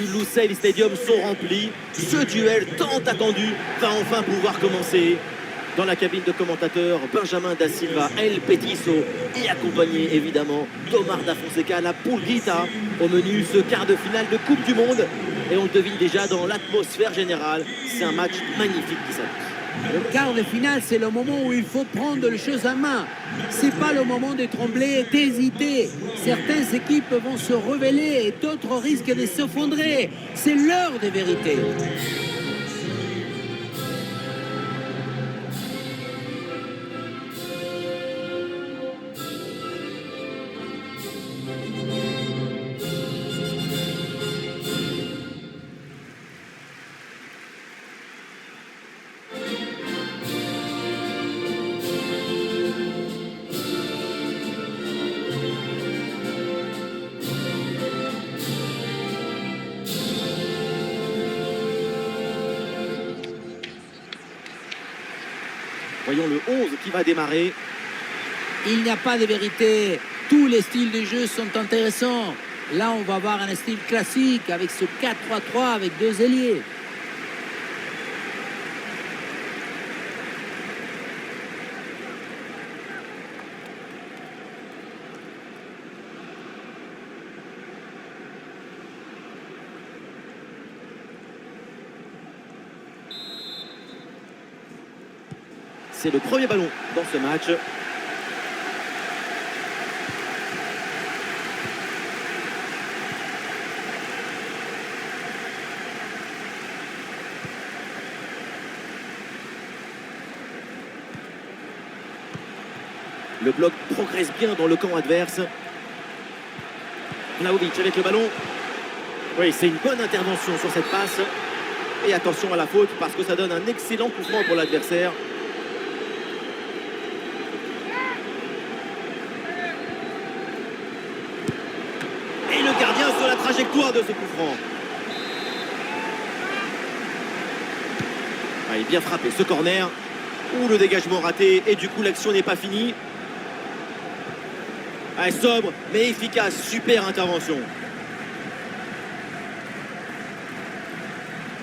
du Lusail Stadium sont remplis. Ce duel tant attendu va enfin pouvoir commencer. Dans la cabine de commentateurs, Benjamin da Silva, El Petiso et accompagné évidemment d'Omar da Fonseca, la Pulguita. Au menu, ce quart de finale de Coupe du Monde. Et on le devine déjà dans l'atmosphère générale. C'est un match magnifique qui s'annonce. Le quart de finale, c'est le moment où il faut prendre les choses en main. C'est pas le moment de trembler, d'hésiter. Certaines équipes vont se révéler et d'autres risquent de s'effondrer. C'est l'heure de vérité. Voyons le 11 qui va démarrer. Il n'y a pas de vérité. Tous les styles de jeu sont intéressants. Là, on va voir un style classique avec ce 4-3-3 avec deux ailiers. C'est le premier ballon dans ce match. Le bloc progresse bien dans le camp adverse. Vlahovic avec le ballon. Oui, c'est une bonne intervention sur cette passe. Et attention à la faute parce que ça donne un excellent coup franc pour l'adversaire. Et le gardien sur la trajectoire de ce coup franc. Ah, il est bien frappé ce corner. Ouh, le dégagement raté. Et du coup, l'action n'est pas finie. Ah, sobre, mais efficace. Super intervention.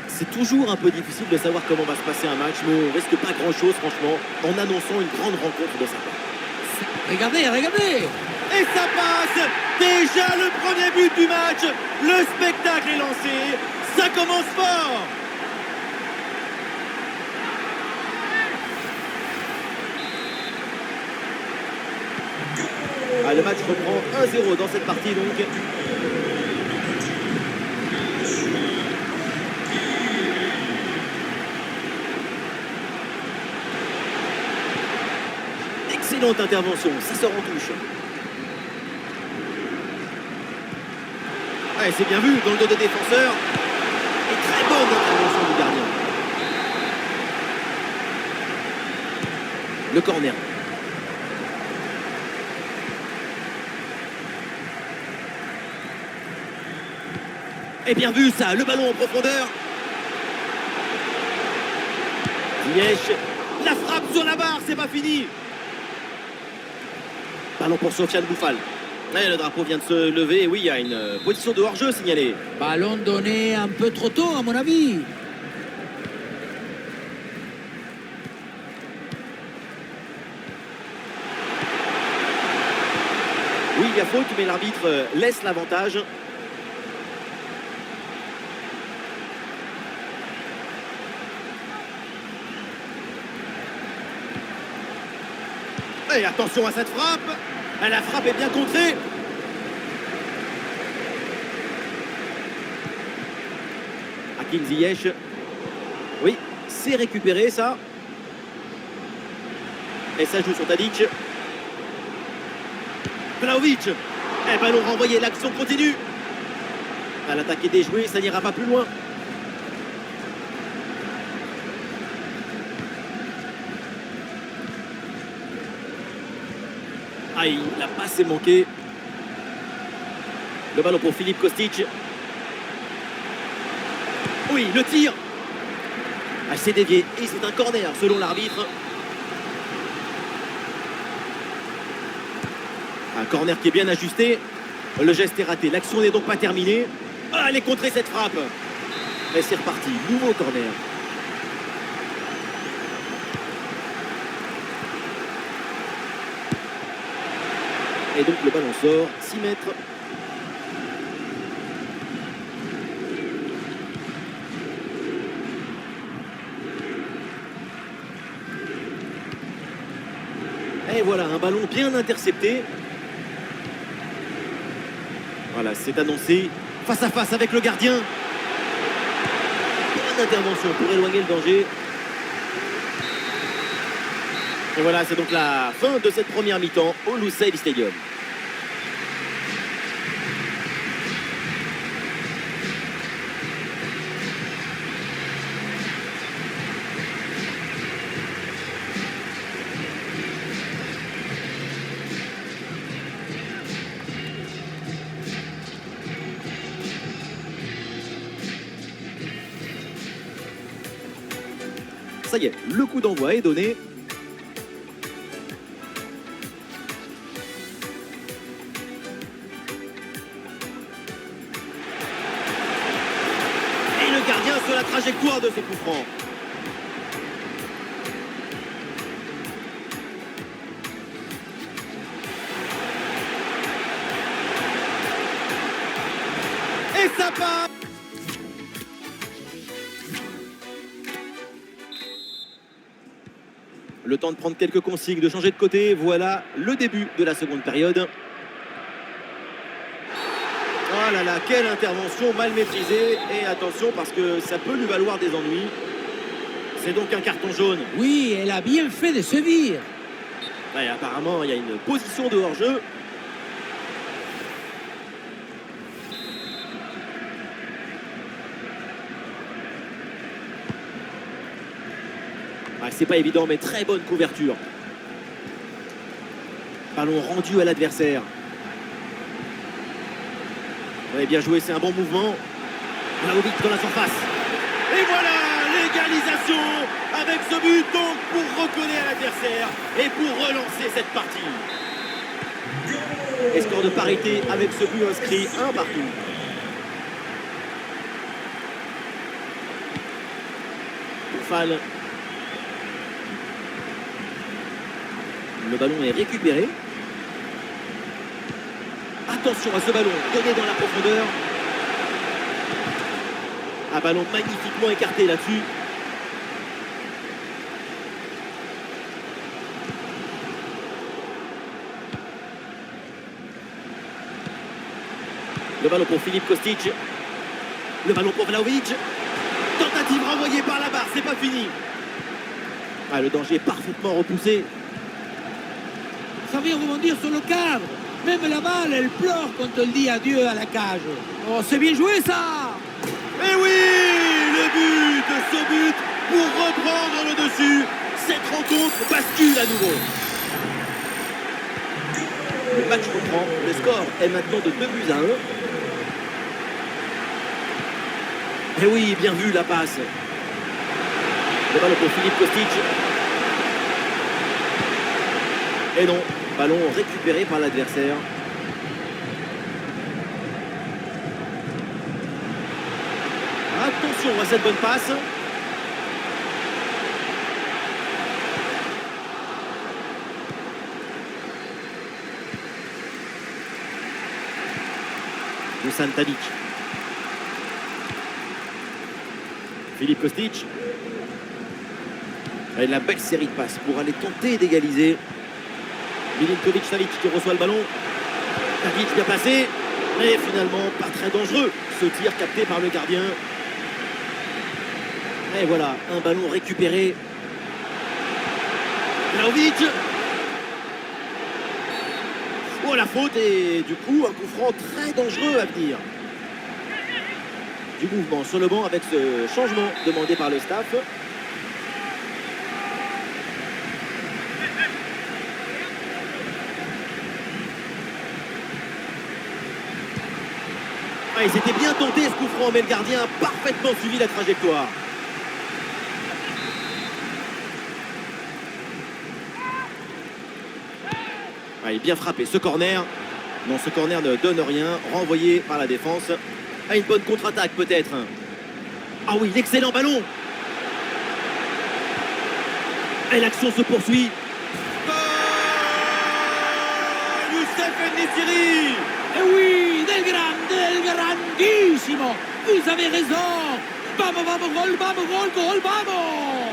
C'est toujours un peu difficile de savoir comment va se passer un match, mais on risque pas grand-chose, franchement, en annonçant une grande rencontre de sa part. Regardez, regardez! Et ça passe! Déjà le premier but du match! Le spectacle est lancé! Ça commence fort! Ah, le match reprend 1-0 dans cette partie donc. Excellente intervention, ça sort en touche. Ouais, c'est bien vu dans le dos des défenseurs. Et très bonne intervention du gardien. Le corner. Et bien vu ça, le ballon en profondeur. Ziyech, la frappe sur la barre, c'est pas fini. Ballon pour Sofiane Boufal. Et le drapeau vient de se lever. Et oui, il y a une position de hors-jeu signalée. Ballon donné un peu trop tôt, à mon avis. Oui, il y a faute, mais l'arbitre laisse l'avantage. Et attention à cette frappe. La frappe est bien contrée. Hakim Ziyech. Oui, c'est récupéré ça. Et ça joue sur Tadic. Vlahovic. Et ballon renvoyé, l'action continue. L'attaque est déjouée, ça n'ira pas plus loin. Aïe, la passe est manquée. Le ballon pour Philippe Kostic. Oui, le tir. Ah, c'est dévié. Et c'est un corner selon l'arbitre. Un corner qui est bien ajusté. Le geste est raté. L'action n'est donc pas terminée. Allez contrer cette frappe. Et c'est reparti, nouveau corner. Et donc le ballon sort, 6 mètres. Et voilà, un ballon bien intercepté. Voilà, c'est annoncé. Face à face avec le gardien. Bonne intervention pour éloigner le danger. Et voilà, c'est donc la fin de cette première mi-temps au Lusail Stadium. Ça y est, le coup d'envoi est donné. Et le gardien sur la trajectoire de ce coup franc. Et ça part. Le temps de prendre quelques consignes, de changer de côté. Voilà le début de la seconde période. Oh là là, quelle intervention mal maîtrisée. Et attention parce que ça peut lui valoir des ennuis. C'est donc un carton jaune. Oui, elle a bien fait de sévir. Ouais, apparemment, il y a une position de hors-jeu. Ouais, c'est pas évident, mais très bonne couverture. Ballon rendu à l'adversaire. Ouais, bien joué, c'est un bon mouvement. Vlahovic dans la surface. Et voilà, l'égalisation avec ce but donc pour recoller à l'adversaire et pour relancer cette partie. Et score de parité avec ce but inscrit, un partout. Fall. Le ballon est récupéré. Attention à ce ballon, donné dans la profondeur. Un ballon magnifiquement écarté là-dessus. Le ballon pour Filip Kostic. Le ballon pour Vlahovic. Tentative renvoyée par la barre, c'est pas fini. Ah, le danger est parfaitement repoussé. Ça vient rebondir sur le cadre. Même la balle, elle pleure quand elle dit adieu à la cage. Oh, c'est bien joué ça. Et oui, le but, ce but pour reprendre le dessus. Cette rencontre bascule à nouveau. Le match reprend. Le score est maintenant de 2 buts à 1. Et oui, bien vu la passe. Le ballon pour Filip Kostic. Et non, ballon récupéré par l'adversaire. Attention à cette bonne passe. Dusan Tadic. Filip Kostic. Et la belle série de passes pour aller tenter d'égaliser. Milinkovic-Savic qui reçoit le ballon. Tadic bien placé. Mais finalement pas très dangereux. Ce tir capté par le gardien. Et voilà, un ballon récupéré. Vlahovic. Oh la faute et du coup un coup franc très dangereux à venir. Du mouvement sur le banc avec ce changement demandé par le staff. Ah, ils étaient bien tentés ce coup franc, mais le gardien a parfaitement suivi la trajectoire. Ah, il est bien frappé ce corner. Non, ce corner ne donne rien, renvoyé par la défense. à une bonne contre-attaque peut-être. Ah oui, l'excellent ballon. Et l'action se poursuit. Youssef En-Nesyri. Et oui, del grandissimo. Vous avez raison. Vamos, vamos, gol, vamos.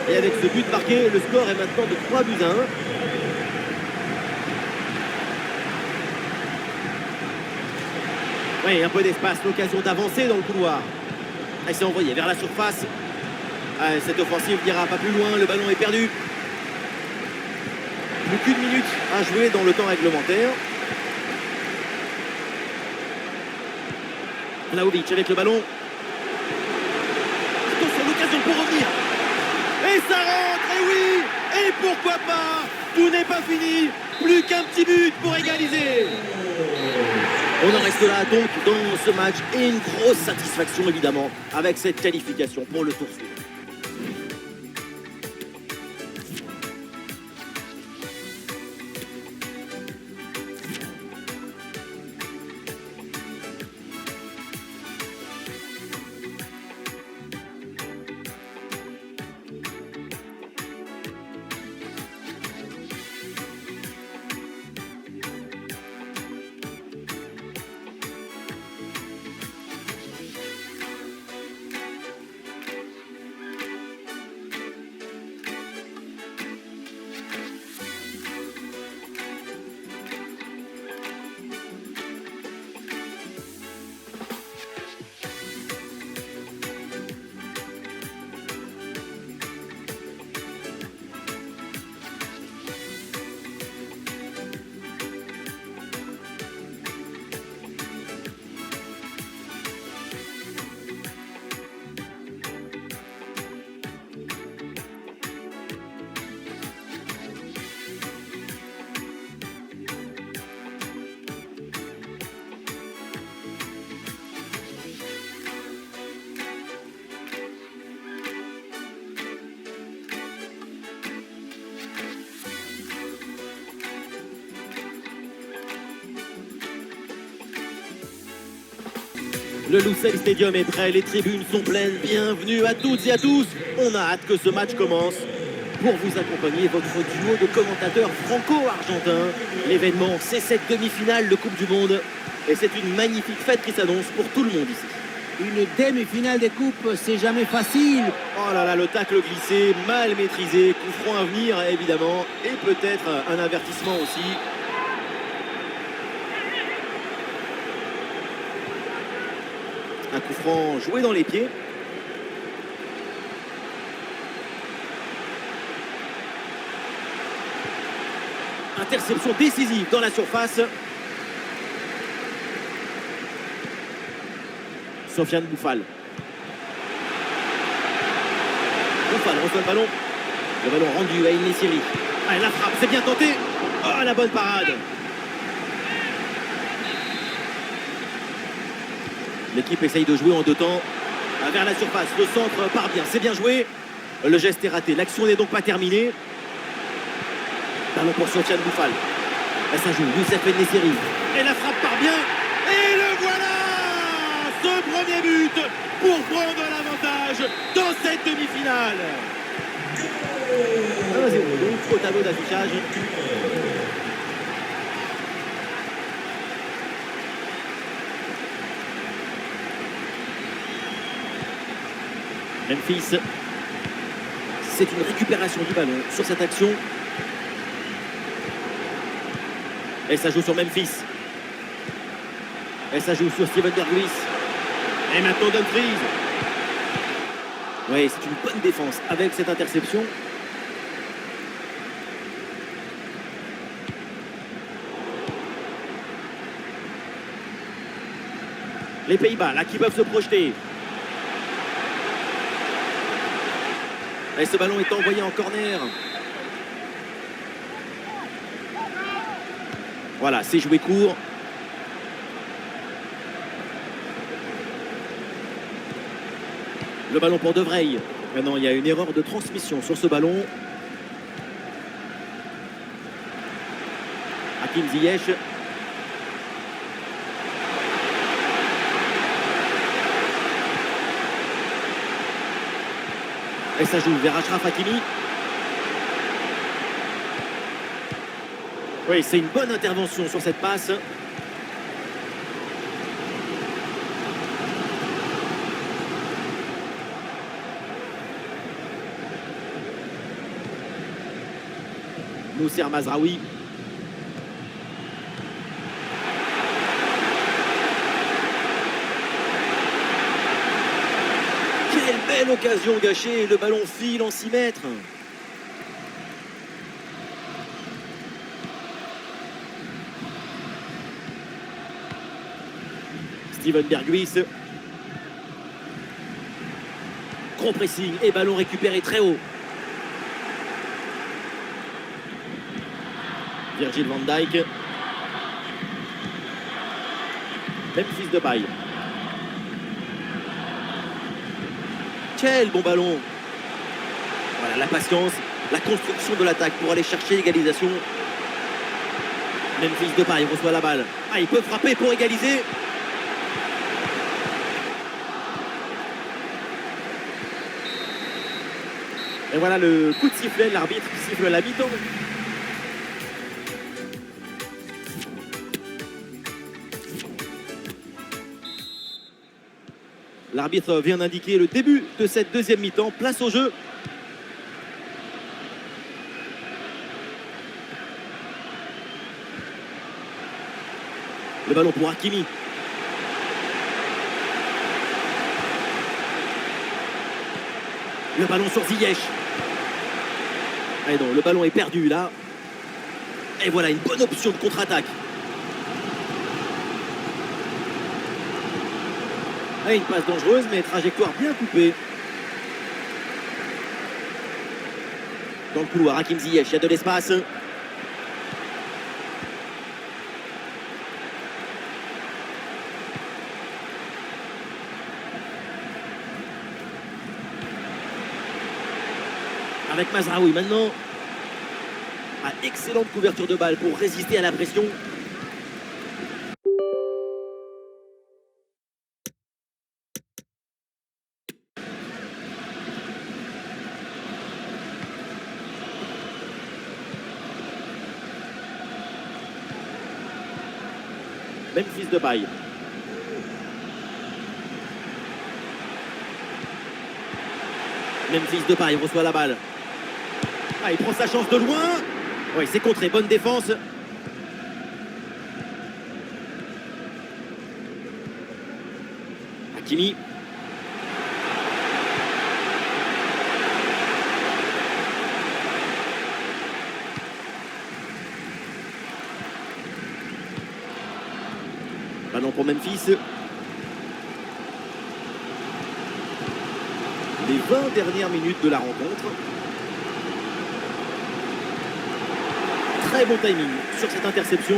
Et avec ce but marqué, le score est maintenant de 3-1. Oui, un peu d'espace, l'occasion d'avancer dans le couloir. Elle s'est envoyée vers la surface. Ah, cette offensive n'ira pas plus loin, le ballon est perdu. Plus qu'une minute à jouer dans le temps réglementaire. Vlahovic avec le ballon. Attention, l'occasion pour revenir. Et ça rentre, et oui. Et pourquoi pas. Tout n'est pas fini. Plus qu'un petit but pour égaliser. On en reste là donc dans ce match. Et une grosse satisfaction évidemment avec cette qualification pour le tour suivant. Le Lusail Stadium est prêt, les tribunes sont pleines. Bienvenue à toutes et à tous. On a hâte que ce match commence. Pour vous accompagner, votre duo de commentateurs franco-argentins. L'événement, c'est cette demi-finale de Coupe du Monde. Et c'est une magnifique fête qui s'annonce pour tout le monde ici. Une demi-finale des coupes, c'est jamais facile. Oh là là, le tacle glissé, mal maîtrisé. Coup franc à venir, évidemment. Et peut-être un avertissement aussi. Un coup franc joué dans les pieds. Interception décisive dans la surface. Sofiane Boufal. Boufal reçoit le ballon. Le ballon rendu à En-Nesyri. Ah, la frappe, c'est bien tenté. Oh, la bonne parade. L'équipe essaye de jouer en deux temps. Vers la surface, le centre part bien, c'est bien joué. Le geste est raté, l'action n'est donc pas terminée. Ballon pour Sofiane Boufal. Et ça joue, Youssef En-Nesyri. Et la frappe part bien. Et le voilà. Ce premier but pour prendre l'avantage dans cette demi-finale. 1-0 donc au tableau d'affichage. Memphis, c'est une récupération du ballon sur cette action. Et ça joue sur Memphis. Et ça joue sur Steven Berghuis. Et maintenant Dumfries. Oui, c'est une bonne défense avec cette interception. Les Pays-Bas, là, qui peuvent se projeter. Et ce ballon est envoyé en corner. Voilà, c'est joué court. Le ballon pour De Vrij. Maintenant, il y a une erreur de transmission sur ce ballon. Hakim Ziyech. Et ça joue vers Achraf Hakimi. Oui, c'est une bonne intervention sur cette passe. Noussair Mazraoui. Quelle belle occasion gâchée, le ballon file en 6 mètres. Steven Berghuis. Gros pressing et ballon récupéré très haut. Virgil van Dijk. Memphis Depay. Quel bon ballon. Voilà la patience, la construction de l'attaque pour aller chercher l'égalisation. Memphis Depay reçoit la balle. Ah, il peut frapper pour égaliser. Et voilà le coup de sifflet, l'arbitre siffle la mi-temps. L'arbitre vient d'indiquer le début de cette deuxième mi-temps. Place au jeu. Le ballon pour Hakimi. Le ballon sur Ziyech. Ah non, le ballon est perdu là. Et voilà une bonne option de contre-attaque. Ah, une passe dangereuse, mais trajectoire bien coupée. Dans le couloir, Hakim Ziyech, il y a de l'espace. Avec Mazraoui maintenant. Ah, excellente couverture de balle pour résister à la pression. Memphis Depay. Memphis Depay reçoit la balle. Ah, il prend sa chance de loin. Oui, c'est contré, bonne défense. Hakimi. Ballon pour Memphis. Les 20 dernières minutes de la rencontre. Très bon timing sur cette interception.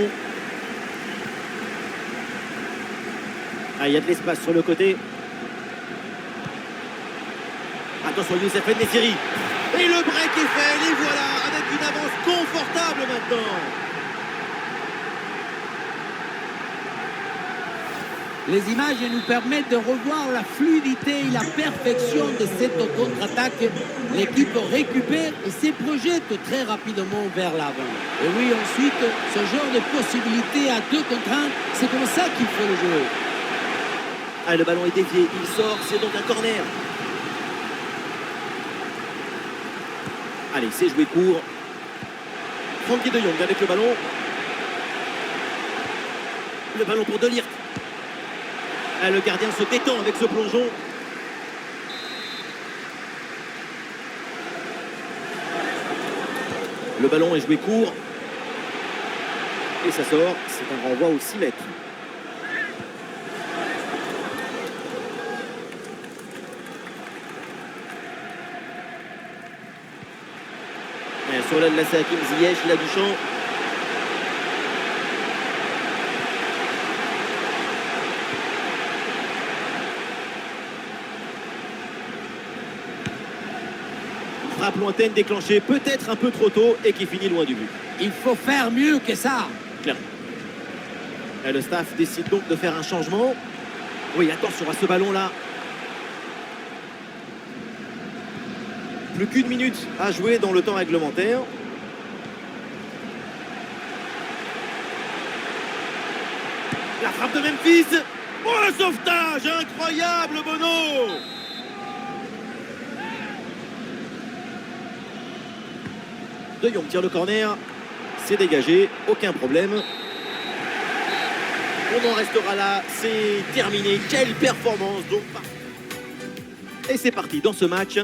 Ah, il y a de l'espace sur le côté. Attention, Youssef En-Nesyri. Et le break est fait, les voilà, avec une avance confortable maintenant. Les images nous permettent de revoir la fluidité et la perfection de cette contre-attaque. L'équipe récupère et se projette très rapidement vers l'avant. Et oui, ensuite, ce genre de possibilité à 2 contre 1, c'est comme ça qu'il faut le jouer. Ah, le ballon est dévié, il sort, c'est donc un corner. Allez, c'est joué court. Frenkie de Jong avec le ballon. Le ballon pour De Ligt. Ah, le gardien se détend avec ce plongeon. Le ballon est joué court. Et ça sort. C'est un renvoi aux 6 mètres. Et sur l'aile, là, c'est Hakim Ziyech. Il a du champ. Frappe lointaine déclenchée peut-être un peu trop tôt et qui finit loin du but. Il faut faire mieux que ça. Clairement. Et le staff décide donc de faire un changement. Oui, attention à ce ballon-là. Plus qu'une minute à jouer dans le temps réglementaire. La frappe de Memphis. Oh, le sauvetage incroyable, Bono. De Jong tire le corner. C'est dégagé, aucun problème. On en restera là, c'est terminé. Quelle performance donc. Et c'est parti dans ce match.